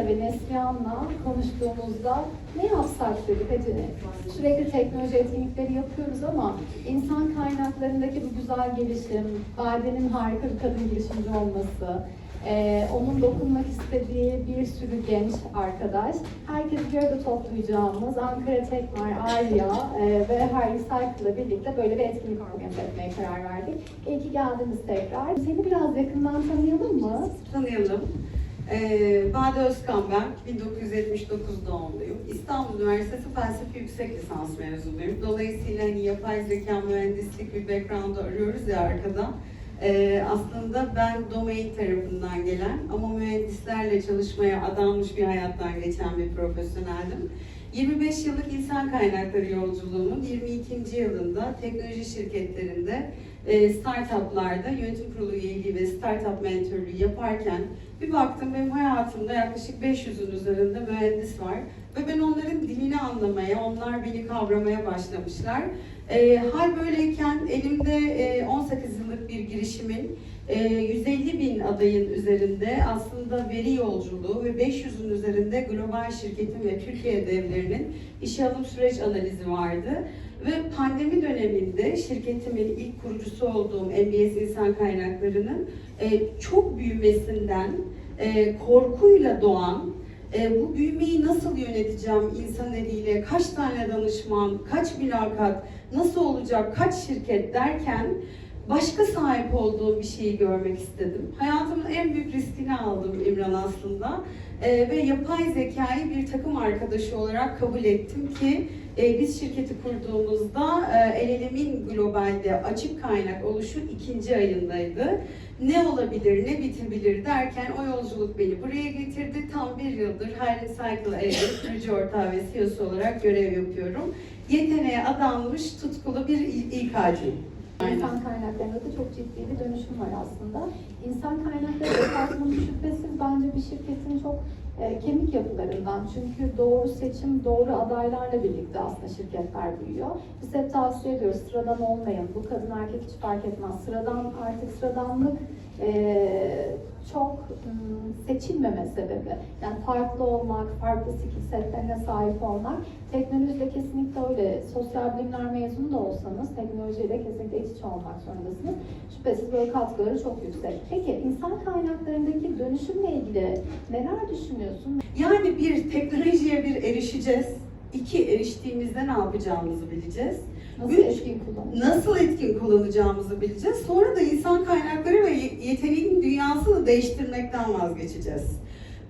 ve Neslihan'la konuştuğumuzda ne yapsak dedik. Hadi sürekli teknoloji etkinlikleri yapıyoruz ama insan kaynaklarındaki bu güzel gelişim, Bade'nin harika bir kadın girişimci olması, onun dokunmak istediği bir sürü genç arkadaş, herkesi bir arada toplayacağımız Ankara Tekmar, Arya ve Harley Cycle'la birlikte böyle bir etkinlik organize etmeye karar verdik. İyi ki geldiniz tekrar. Seni biraz yakından tanıyalım mı? Tanıyalım. Bade Özkan ben, 1979 doğumluyum. İstanbul Üniversitesi Felsefe Yüksek Lisans mezunuyum. Dolayısıyla hani yapay zeka, mühendislik bir background'ı arıyoruz ya arkada. Aslında ben domain tarafından gelen ama mühendislerle çalışmaya adanmış bir hayattan geçen bir profesyoneldim. 25 yıllık insan kaynakları yolculuğumun 22. yılında teknoloji şirketlerinde, startuplarda yönetim kurulu üyeliği ve startup mentörlüğü yaparken bir baktım benim hayatımda yaklaşık 500'ün üzerinde mühendis var ve ben onların dilini anlamaya, onlar beni kavramaya başlamışlar. Hal böyleyken elimde 18 yıllık bir girişimin 150 bin adayın üzerinde aslında veri yolculuğu ve 500'ün üzerinde global şirketin ve Türkiye devlerinin işe alım süreç analizi vardı. Ve pandemi döneminde şirketimin ilk kurucusu olduğum MBS İnsan Kaynakları'nın çok büyümesinden korkuyla doğan, bu büyümeyi nasıl yöneteceğim insan eliyle, kaç tane danışman, kaç mülakat, nasıl olacak, kaç şirket derken başka sahip olduğum bir şeyi görmek istedim. Hayatımın en büyük riskini aldım İmran aslında ve yapay zekayı bir takım arkadaşı olarak kabul ettim ki biz şirketi kurduğumuzda LLM'in globalde açık kaynak oluşu 2. ayındaydı. Ne olabilir, ne bitebilir derken o yolculuk beni buraya getirdi. Tam 1 yıldır Harley Cycle kurucu ortağı ve CEO'su olarak görev yapıyorum. Yeteneğe adanmış, tutkulu bir İK'cıyım. İnsan kaynaklarında da çok ciddi bir dönüşüm var aslında. İnsan kaynakları departmanı şüphesiz bence bir şirketin çok kemik yapılarından. Çünkü doğru seçim, doğru adaylarla birlikte aslında şirketler büyüyor. Biz hep tavsiye ediyoruz, sıradan olmayın. Bu kadın erkek hiç fark etmez. Sıradanlık çok seçilmeme sebebi. Yani farklı olmak, farklı skill setlerine sahip olmak. Teknolojide kesinlikle öyle. Sosyal bilimler mezunu da olsanız teknolojiyle kesinlikle iç içe olmak zorundasınız. Şüphesiz böyle katkıları çok yüksek. Peki insan kaynaklarındaki dönüşümle ilgili neler düşünüyorsun? Yani bir, teknolojiye erişeceğiz. 2, eriştiğimizde ne yapacağımızı bileceğiz. Nasıl etkin kullanacağımızı bileceğiz. Sonra da insan kaynakları ve yeteneğin dünyasını değiştirmekten vazgeçeceğiz.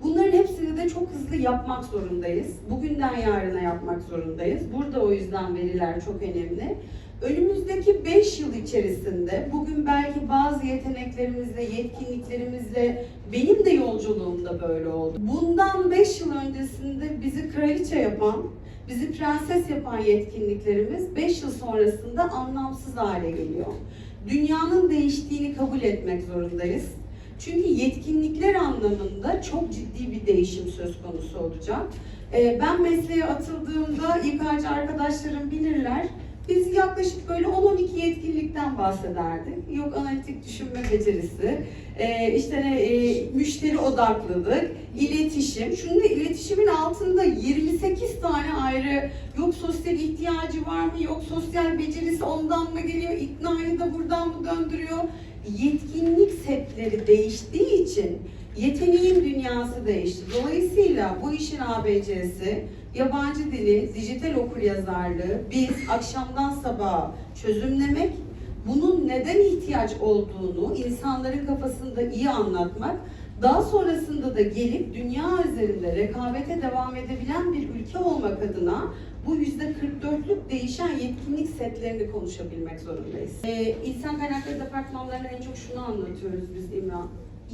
Bunların hepsini de çok hızlı yapmak zorundayız. Bugünden yarına yapmak zorundayız. Burada o yüzden veriler çok önemli. Önümüzdeki 5 yıl içerisinde bugün belki bazı yeteneklerimizle, yetkinliklerimizle benim de yolculuğumda böyle oldu. Bundan 5 yıl öncesinde bizi kraliçe yapan, bizi prenses yapan yetkinliklerimiz 5 yıl sonrasında anlamsız hale geliyor. Dünyanın değiştiğini kabul etmek zorundayız. Çünkü yetkinlikler anlamında çok ciddi bir değişim söz konusu olacak. Ben mesleğe atıldığımda İK'cı arkadaşlarım bilirler. Biz yaklaşık böyle 10-12 yetkinlikten bahsederdik. Yok analitik düşünme becerisi, müşteri odaklılık, iletişim. Şunun iletişimin altında 28 tane ayrı, yok sosyal ihtiyacı var mı, yok sosyal becerisi ondan mı geliyor, iknayı da buradan mı döndürüyor? Yetkinlik setleri değiştiği için yeteneğin dünyası değişti. Dolayısıyla bu işin ABC'si, yabancı dili, dijital okuryazarlığı, biz akşamdan sabaha çözümlemek, bunun neden ihtiyaç olduğunu insanların kafasında iyi anlatmak, daha sonrasında da gelip dünya üzerinde rekabete devam edebilen bir ülke olmak adına bu %44'lük değişen yetkinlik setlerini konuşabilmek zorundayız. İnsan kaynakları departmanlarına en çok şunu anlatıyoruz biz İmran.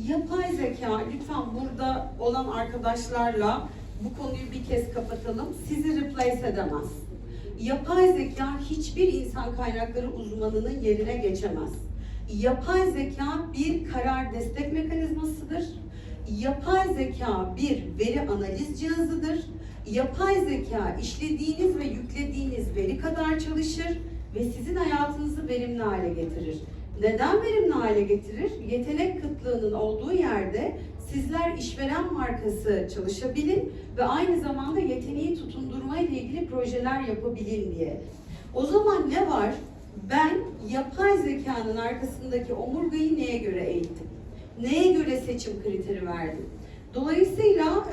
Yapay zeka, lütfen burada olan arkadaşlarla bu konuyu bir kez kapatalım. Sizi replace edemez. Yapay zeka hiçbir insan kaynakları uzmanının yerine geçemez. Yapay zeka bir karar destek mekanizmasıdır. Yapay zeka bir veri analiz cihazıdır. Yapay zeka işlediğiniz ve yüklediğiniz veri kadar çalışır ve sizin hayatınızı verimli hale getirir. Neden verimli hale getirir? Yetenek kıtlığının olduğu yerde sizler işveren markası çalışabilin ve aynı zamanda yeteneği tutundurma ile ilgili projeler yapabilin diye. O zaman ne var? Ben yapay zekanın arkasındaki omurgayı neye göre eğittim? Neye göre seçim kriteri verdim? Dolayısıyla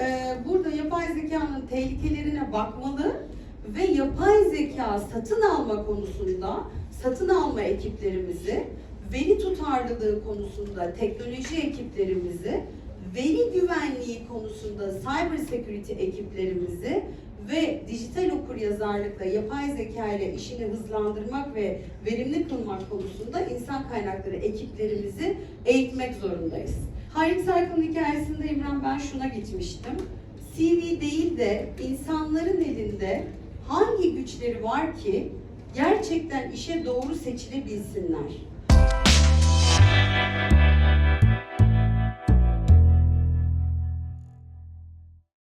burada yapay zekanın tehlikelerine bakmalı ve yapay zeka satın alma konusunda satın alma ekiplerimizi, veri tutarlılığı konusunda teknoloji ekiplerimizi, veri güvenliği konusunda cyber security ekiplerimizi ve dijital okuryazarlıkla yapay zeka ile işini hızlandırmak ve verimli kılmak konusunda insan kaynakları ekiplerimizi eğitmek zorundayız. Hiring Cycle'ın hikayesinde İmran ben şuna gitmiştim. CV değil de insanların elinde hangi güçleri var ki gerçekten işe doğru seçilebilsinler.